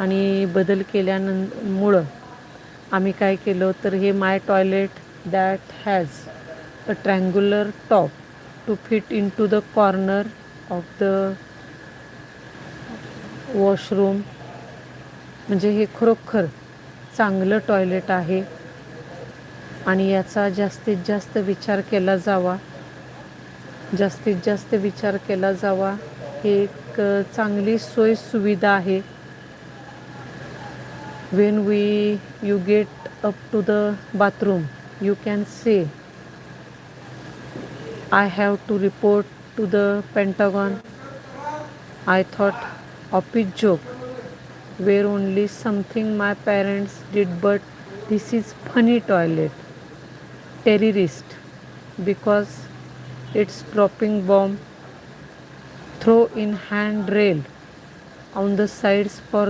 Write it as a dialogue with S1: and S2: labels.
S1: आणि बदल मुळं आम्ही काय केलं तर हे my toilet that has a triangular top to fit into the corner of the washroom, म्हणजे हे खरोखर चांगलं टॉयलेट आहे आणि याचा जास्तीत जास्त विचार केला जावा. हे एक चांगली सोय सुविधा आहे. when you get up to the bathroom, you can say, I have to report to the Pentagon. I thought office joke were only something my parents did, but this is funny toilet terrorist because it's dropping bomb throw in handrail on the sides for